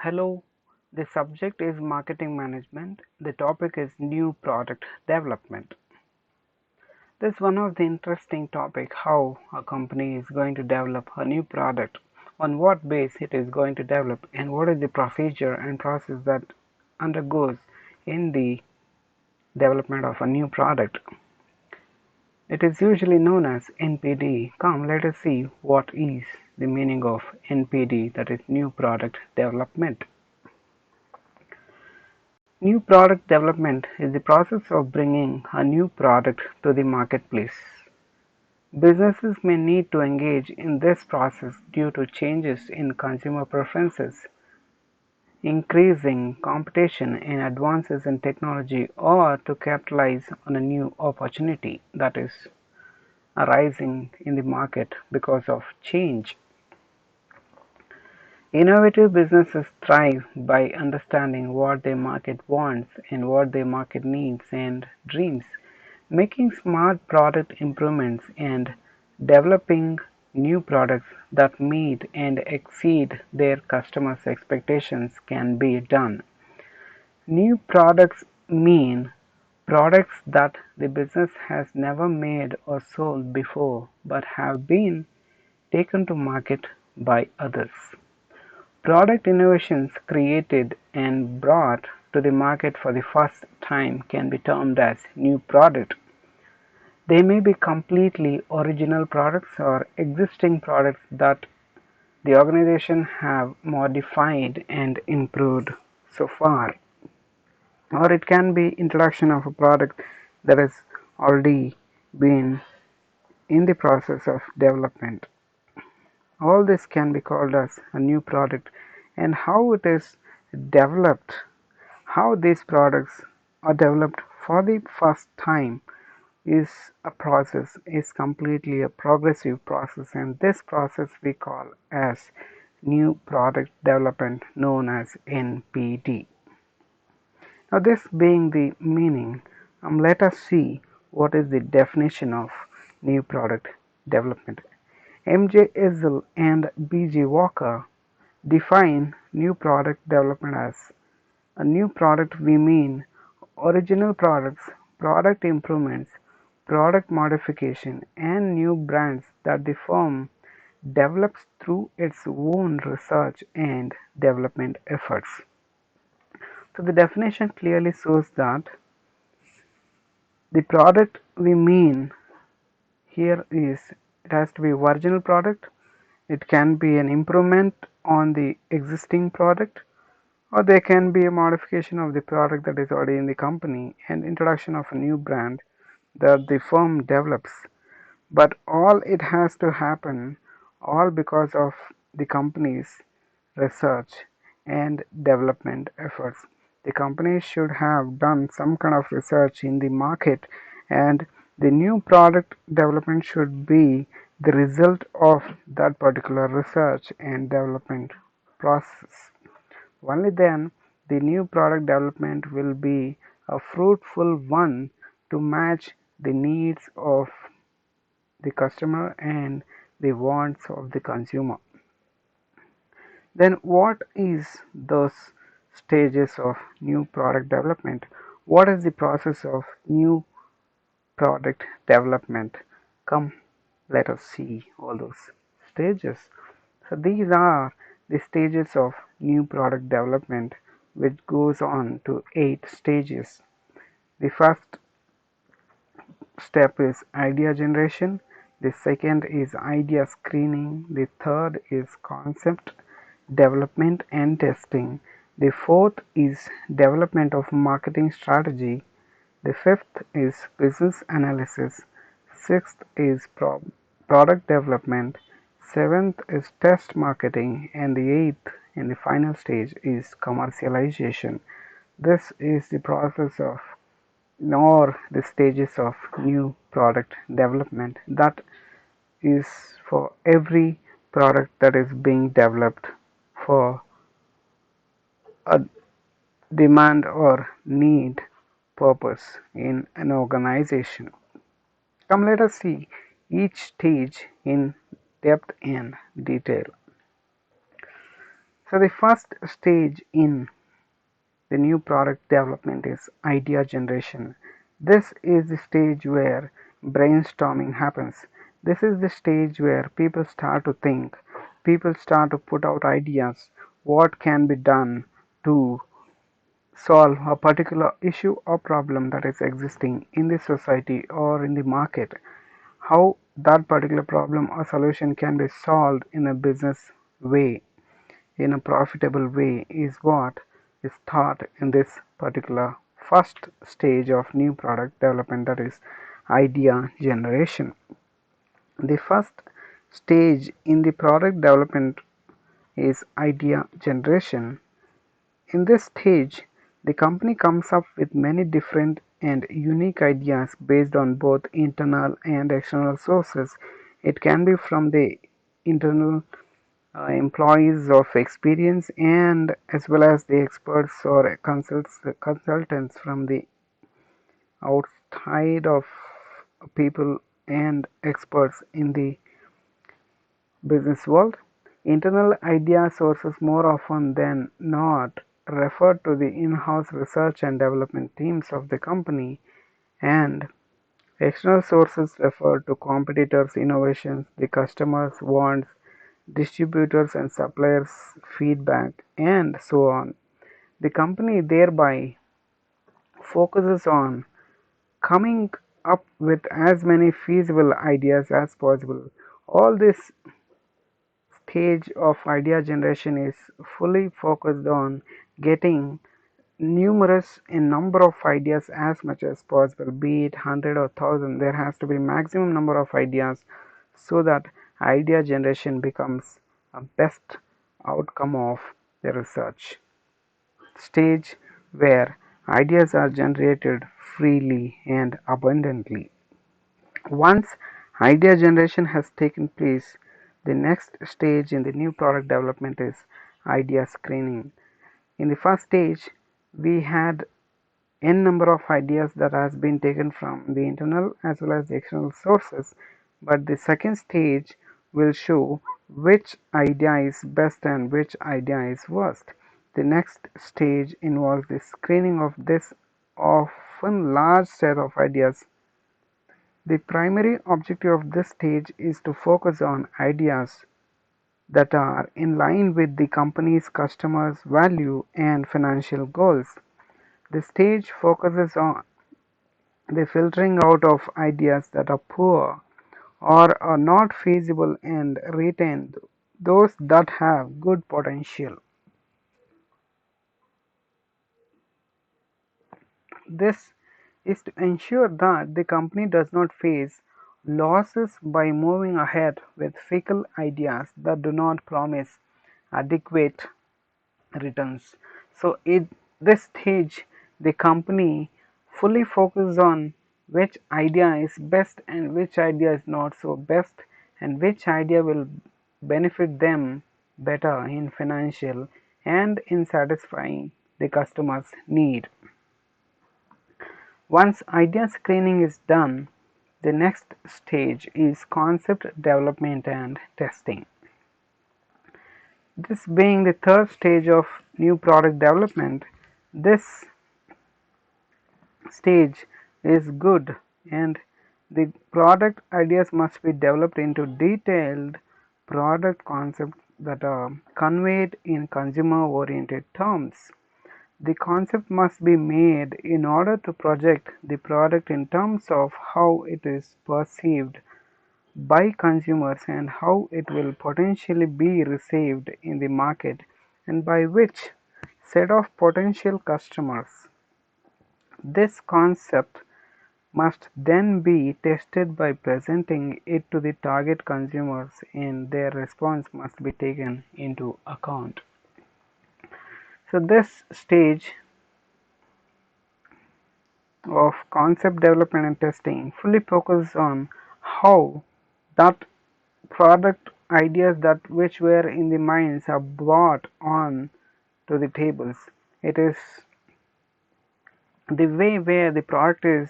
Hello, the subject is marketing management. The topic is new product development. This is one of the interesting topic how a company is going to develop a new product, on what base it is going to develop, and what is the procedure and process that undergoes in the development of a new product. It is usually known as NPD. Come, let us see what is the meaning of NPD, that is new product development. New product development is the process of bringing a new product to the marketplace. Businesses may need to engage in this process due to changes in consumer preferences, increasing competition, and advances in technology, or to capitalize on a new opportunity that is arising in the market because of change. Innovative businesses thrive by understanding what their market wants and what their market needs and dreams, making smart product improvements and developing new products that meet and exceed their customers' expectations can be done. New products mean products that the business has never made or sold before but have been taken to market by others. Product innovations created and brought to the market for the first time can be termed as new product. They may be completely original products or existing products that the organization have modified and improved so far, or it can be introduction of a product that has already been in the process of development. All this can be called as a new product, and how it is developed, how these products are developed for the first time is a process, is completely a progressive process, and this process we call as new product development, known as NPD. Now, this being the meaning, let us see what is the definition of new product development. M.J. Ezel and B.G. Walker define new product development as a new product we mean original products, product improvements, product modification, and new brands that the firm develops through its own research and development efforts. So the definition clearly shows that the product we mean here is, it has to be original product, it can be an improvement on the existing product, or there can be a modification of the product that is already in the company and introduction of a new brand that the firm develops. But all it has to happen all because of the company's research and development efforts. The company should have done some kind of research in the market, and the new product development should be the result of that particular research and development process. Only then the new product development will be a fruitful one to match the needs of the customer and the wants of the consumer. Then what is those stages of new product development? What is the process of new product development? Come, let us see all those stages. So these are the stages of new product development, which goes on to 8 stages. The first step is idea generation, the second is idea screening, the third is concept development and testing, the fourth is development of marketing strategy, the fifth is business analysis, sixth is product development, seventh is test marketing, and the eighth and the final stage is commercialization. This is the process of, or the stages of new product development that is for every product that is being developed for a demand or need purpose in an organization. Come, let us see each stage in depth and detail. So the first stage in the new product development is idea generation. This is the stage where brainstorming happens. This is the stage where people start to think, people start to put out ideas, what can be done to solve a particular issue or problem that is existing in the society or in the market. How that particular problem or solution can be solved in a business way, in a profitable way, is what is taught in this particular first stage of new product development, that is idea generation. The first stage in the product development is idea generation. In this stage, the company comes up with many different and unique ideas based on both internal and external sources. It can be from the internal employees of experience and as well as the experts or consultants from the outside of people and experts in the business world. Internal idea sources more often than not refer to the in-house research and development teams of the company, and external sources refer to competitors' innovations, the customers' wants, distributors and suppliers' feedback, and so on. The company thereby focuses on coming up with as many feasible ideas as possible. All this stage of idea generation is fully focused on getting numerous in number of ideas as much as possible, be it 100 or 1000. There has to be maximum number of ideas so that idea generation becomes a best outcome of the research stage, where ideas are generated freely and abundantly. Once idea generation has taken place, the next stage in the new product development is idea screening. In the first stage, we had n number of ideas that has been taken from the internal as well as the external sources, but the second stage will show which idea is best and which idea is worst. The next stage involves the screening of this often large set of ideas. The primary objective of this stage is to focus on ideas that are in line with the company's customers' value and financial goals. The stage focuses on the filtering out of ideas that are poor or are not feasible and retain those that have good potential. This is to ensure that the company does not face losses by moving ahead with fickle ideas that do not promise adequate returns. So in this stage, the company fully focuses on which idea is best and which idea is not so best, and which idea will benefit them better in financial and in satisfying the customer's need. Once idea screening is done, the next stage is concept development and testing. This being the third stage of new product development, this stage is good, and the product ideas must be developed into detailed product concepts that are conveyed in consumer oriented terms. The concept must be made in order to project the product in terms of how it is perceived by consumers and how it will potentially be received in the market and by which set of potential customers. This concept must then be tested by presenting it to the target consumers, and their response must be taken into account. So this stage of concept development and testing fully focuses on how that product ideas that which were in the minds are brought on to the tables. It is the way where the product is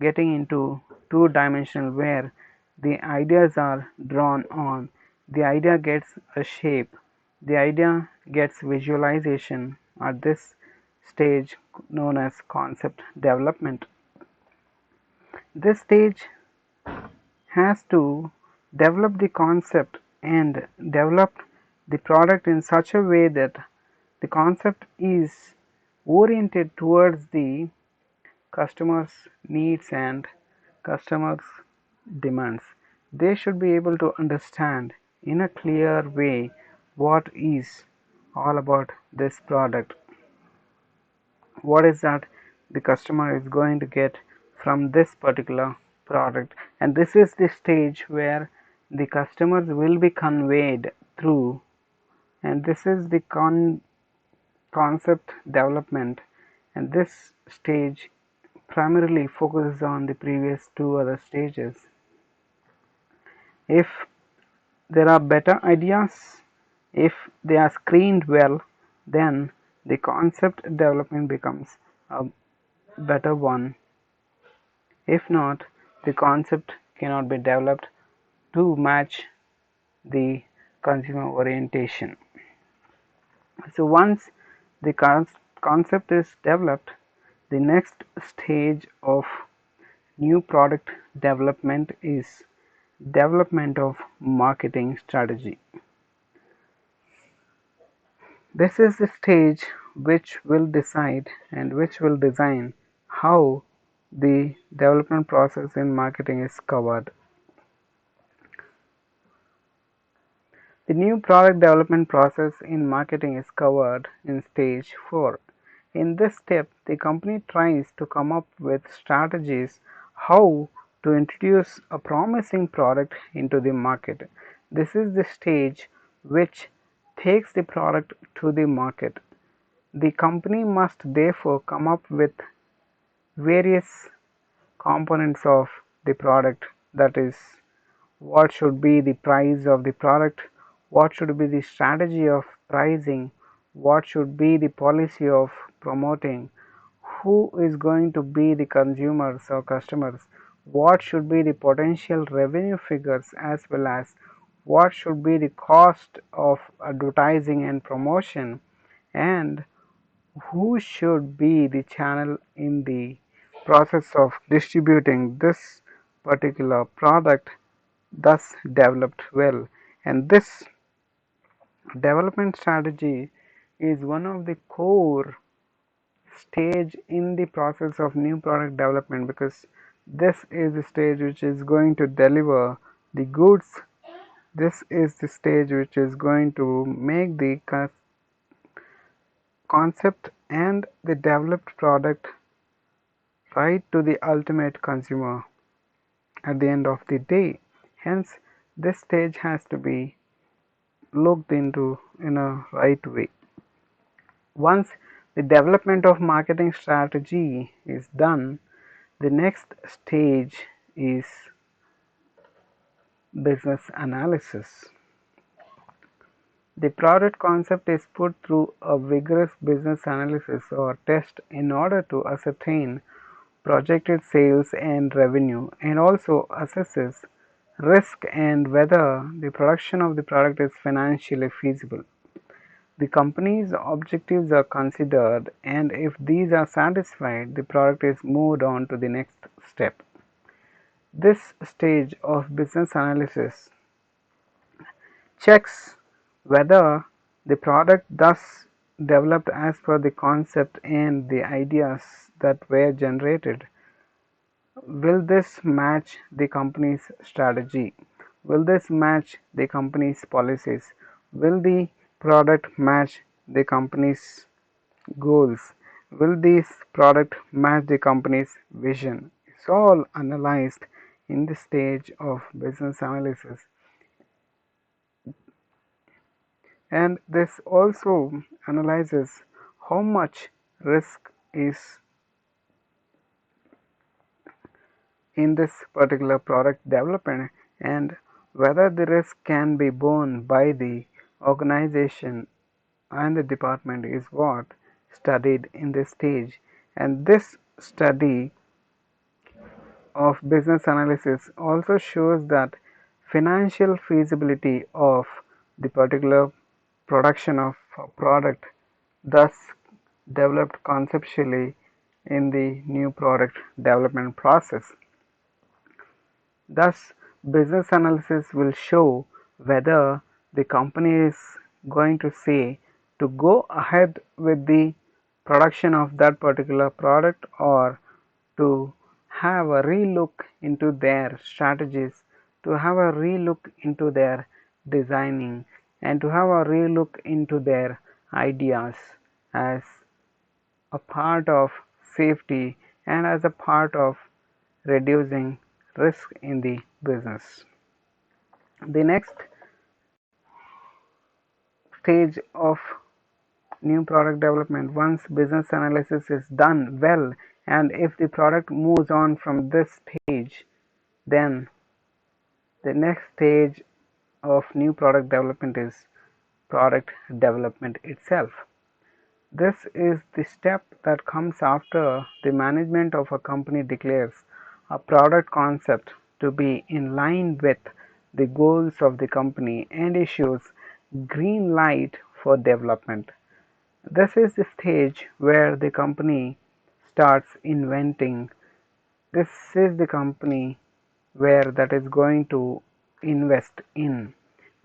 getting into two-dimensional, where the ideas are drawn on, the idea gets a shape, the idea gets visualization at this stage known as concept development. This stage has to develop the concept and develop the product in such a way that the concept is oriented towards the customer's needs and customers' demands. They should be able to understand in a clear way what is all about this product, what is that the customer is going to get from this particular product, and this is the stage where the customers will be conveyed through, and this is the concept development, and this stage primarily focuses on the previous two other stages. If there are better ideas, if they are screened well, then the concept development becomes a better one. If not, the concept cannot be developed to match the consumer orientation. So once the concept is developed, the next stage of new product development is development of marketing strategy. This is the stage which will decide and which will design how the development process in marketing is covered. The new product development process in marketing is covered in stage 4. In this step, the company tries to come up with strategies how to introduce a promising product into the market. This is the stage which takes the product to the market. The company must therefore come up with various components of the product, that is, what should be the price of the product, what should be the strategy of pricing, what should be the policy of promoting, who is going to be the consumers or customers, what should be the potential revenue figures, as well as what should be the cost of advertising and promotion, and who should be the channel in the process of distributing this particular product thus developed well. And this development strategy is one of the core stage in the process of new product development, because this is the stage which is going to deliver the goods. This is the stage which is going to make the concept and the developed product right to the ultimate consumer at the end of the day. Hence, this stage has to be looked into in a right way. Once the development of marketing strategy is done, the next stage is business analysis. The product concept is put through a vigorous business analysis or test in order to ascertain projected sales and revenue, and also assesses risk and whether the production of the product is financially feasible. The company's objectives are considered, and if these are satisfied, the product is moved on to the next step. This stage of business analysis checks whether the product thus developed as per the concept and the ideas that were generated, will this match the company's strategy? Will this match the company's policies? Will the product match the company's goals? Will this product match the company's vision? It's all analyzed in the stage of business analysis, and this also analyzes how much risk is in this particular product development and whether the risk can be borne by the organization and the department is what studied in this stage. And this study of business analysis also shows that financial feasibility of the particular production of for product, thus developed conceptually in the new product development process. Thus, business analysis will show whether the company is going to say to go ahead with the production of that particular product or to have a relook into their strategies, to have a relook into their designing, and to have a relook into their ideas as a part of safety and as a part of reducing risk in the business. The next stage of new product development, once business analysis is done well, and if the product moves on from this stage, then the next stage of new product development is product development itself. This is the step that comes after the management of a company declares a product concept to be in line with the goals of the company and issues green light for development. This is the stage where the company starts inventing. This is the company where that is going to invest in.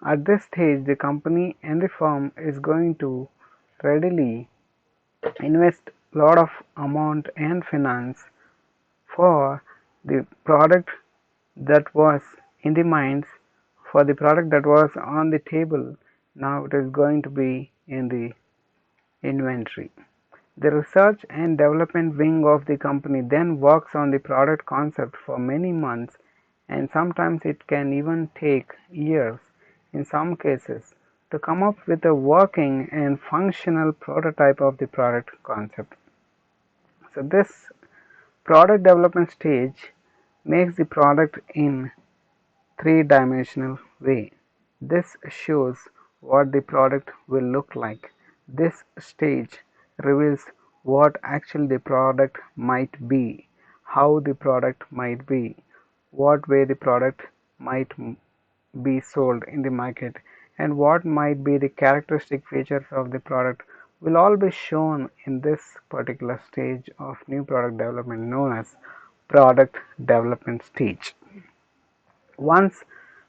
At this stage, the company and the firm is going to readily invest a lot of amount and finance for the product that was in the minds, for the product that was on the table. Now it is going to be in the inventory. The research and development wing of the company then works on the product concept for many months, and sometimes it can even take years in some cases to come up with a working and functional prototype of the product concept. So this product development stage makes the product in three-dimensional way. This shows what the product will look like. This stage reveals what actually the product might be, how the product might be, what way the product might be sold in the market, and what might be the characteristic features of the product will all be shown in this particular stage of new product development known as product development stage. Once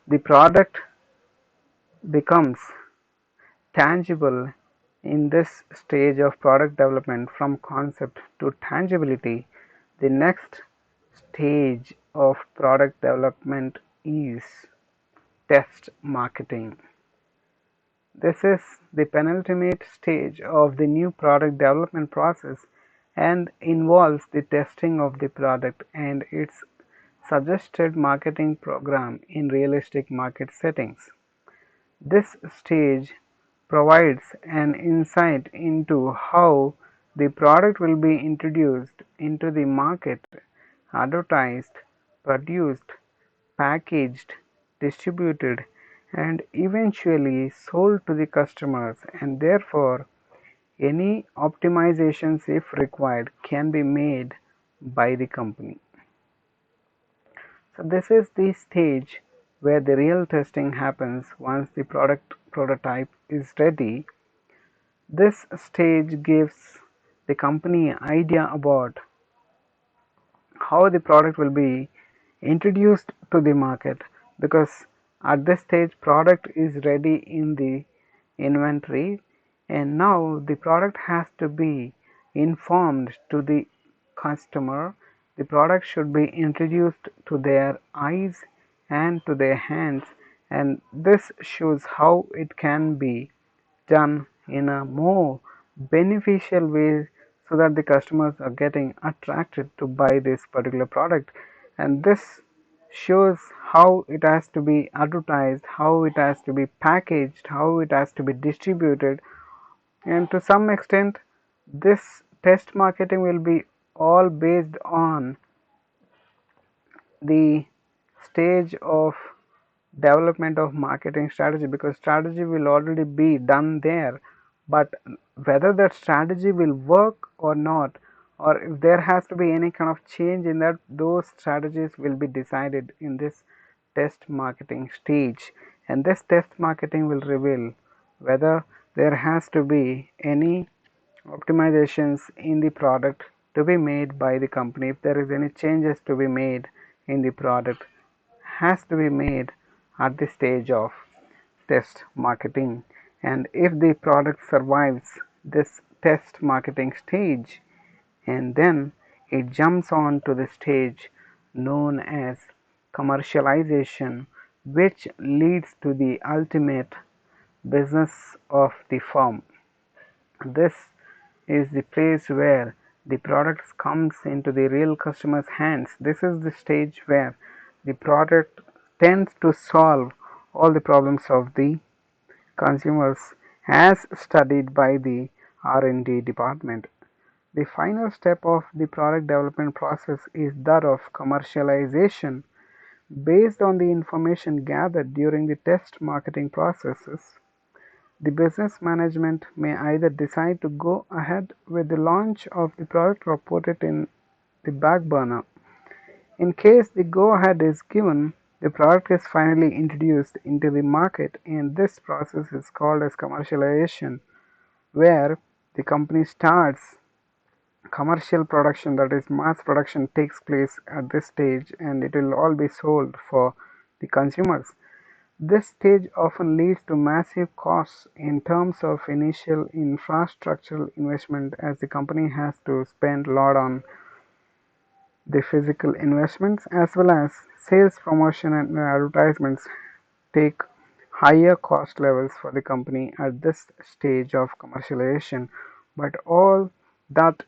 the product becomes tangible in this stage of product development from concept to tangibility, the next stage of product development is test marketing. This is the penultimate stage of the new product development process and involves the testing of the product and its suggested marketing program in realistic market settings. This stage provides an insight into how the product will be introduced into the market, advertised, produced, packaged, distributed, and eventually sold to the customers, and therefore any optimizations, if required, can be made by the company. So this is the stage where the real testing happens once the product prototype is ready. This stage gives the company an idea about how the product will be introduced to the market, because at this stage product is ready in the inventory, and now the product has to be informed to the customer. The product should be introduced to their eyes and to their hands, and this shows how it can be done in a more beneficial way so that the customers are getting attracted to buy this particular product. And this shows how it has to be advertised, how it has to be packaged, how it has to be distributed, and to some extent this test marketing will be all based on the stage of development of marketing strategy, because strategy will already be done there, but whether that strategy will work or not, or if there has to be any kind of change in that, those strategies will be decided in this test marketing stage, and this test marketing will reveal whether there has to be any optimizations in the product to be made by the company. If there is any changes to be made in the product, has to be made at the stage of test marketing. And if the product survives this test marketing stage, and then it jumps on to the stage known as commercialization, which leads to the ultimate business of the firm. This is the place where the product comes into the real customer's hands. This is the stage where the product tends to solve all the problems of the consumers as studied by the R&D department. The final step of the product development process is that of commercialization. Based on the information gathered during the test marketing processes, the business management may either decide to go ahead with the launch of the product or put it in the back burner. In case the go-ahead is given, the product is finally introduced into the market, and this process is called as commercialization, where the company starts commercial production, that is mass production takes place at this stage, and it will all be sold for the consumers. This stage often leads to massive costs in terms of initial infrastructural investment, as the company has to spend a lot on the physical investments, as well as sales, promotion, and advertisements take higher cost levels for the company at this stage of commercialization. But all that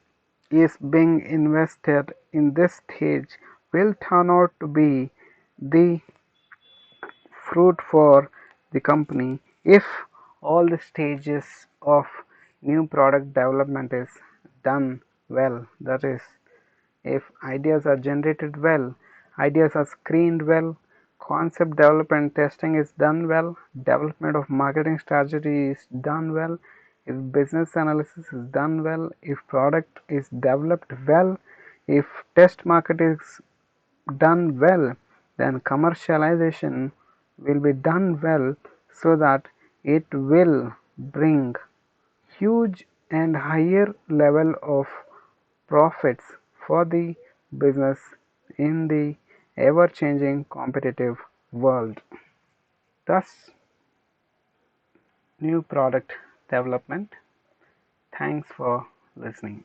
is being invested in this stage will turn out to be the fruit for the company if all the stages of new product development is done well. That is, if ideas are generated well, ideas are screened well, concept development testing is done well, development of marketing strategy is done well, if business analysis is done well, if product is developed well, if test market is done well, then commercialization will be done well, so that it will bring huge and higher level of profits for the business in the ever changing competitive world. Thus, new product development. Thanks for listening.